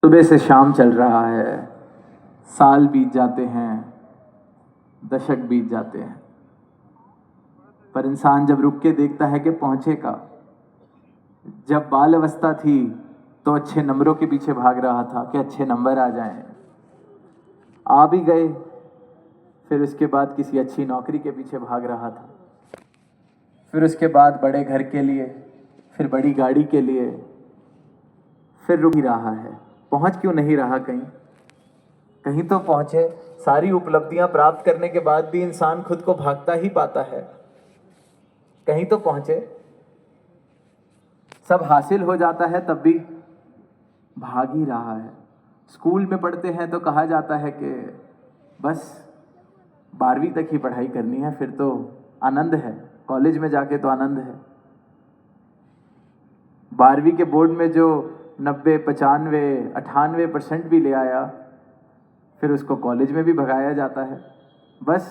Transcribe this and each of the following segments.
सुबह से शाम चल रहा है, साल बीत जाते हैं, दशक बीत जाते हैं, पर इंसान जब रुक के देखता है कि पहुंचे का। जब बाल अवस्था थी तो अच्छे नंबरों के पीछे भाग रहा था कि अच्छे नंबर आ जाएं, आ भी गए। फिर उसके बाद किसी अच्छी नौकरी के पीछे भाग रहा था, फिर उसके बाद बड़े घर के लिए, फिर बड़ी गाड़ी के लिए, फिर रुक ही रहा है। पहुंच क्यों नहीं रहा? कहीं कहीं तो पहुंचे। सारी उपलब्धियां प्राप्त करने के बाद भी इंसान खुद को भागता ही पाता है। कहीं तो पहुंचे। सब हासिल हो जाता है तब भी भाग ही रहा है। स्कूल में पढ़ते हैं तो कहा जाता है कि बस 12वीं तक ही पढ़ाई करनी है, फिर तो आनंद है, कॉलेज में जाके तो आनंद है। 12वीं के बोर्ड में जो 90, 95, 98% भी ले आया, फिर उसको कॉलेज में भी भगाया जाता है। बस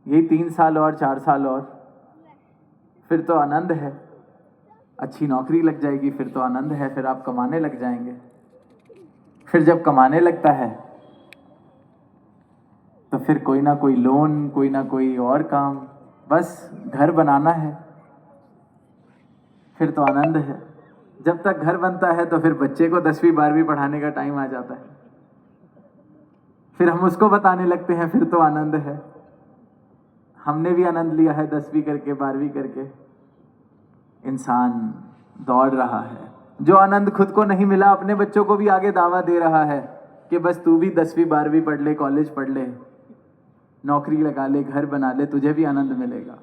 यही 3 साल और 4 साल और, फिर तो आनंद है। अच्छी नौकरी लग जाएगी, फिर तो आनंद है, फिर आप कमाने लग जाएंगे। फिर जब कमाने लगता है तो फिर कोई ना कोई लोन, कोई ना कोई और काम, बस घर बनाना है, फिर तो आनंद है। जब तक घर बनता है तो फिर बच्चे को 10वीं 12वीं पढ़ाने का टाइम आ जाता है, फिर हम उसको बताने लगते हैं, फिर तो आनंद है। हमने भी आनंद लिया है 10वीं करके, 12वीं करके। इंसान दौड़ रहा है। जो आनंद खुद को नहीं मिला, अपने बच्चों को भी आगे दावा दे रहा है कि बस तू भी 10वीं 12वीं पढ़ ले, कॉलेज पढ़ ले, नौकरी लगा ले, घर बना ले, तुझे भी आनंद मिलेगा।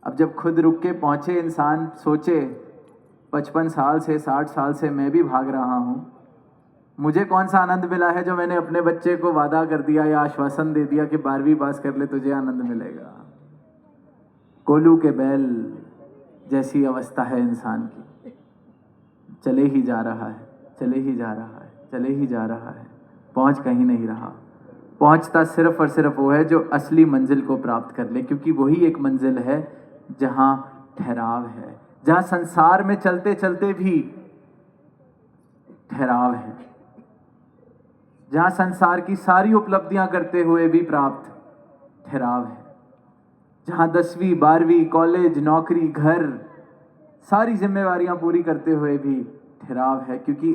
अब जब खुद रुक के पहुंचे, इंसान सोचे 55 साल से, 60 साल से मैं भी भाग रहा हूं, मुझे कौन सा आनंद मिला है जो मैंने अपने बच्चे को वादा कर दिया या आश्वासन दे दिया कि 12वीं पास कर ले, तुझे आनंद मिलेगा। कोल्हू के बैल जैसी अवस्था है इंसान की। चले ही जा रहा है, चले ही जा रहा है, चले ही जा रहा है, पहुंच कहीं नहीं रहा। पहुंचता सिर्फ और सिर्फ वो है जो असली मंजिल को प्राप्त कर ले, क्योंकि वही एक मंजिल है जहां ठहराव है, जहां संसार में चलते चलते भी ठहराव है, जहां संसार की सारी उपलब्धियां करते हुए भी प्राप्त ठहराव है, जहां 10वीं 12वीं कॉलेज, नौकरी, घर, सारी जिम्मेवारियां पूरी करते हुए भी ठहराव है। क्योंकि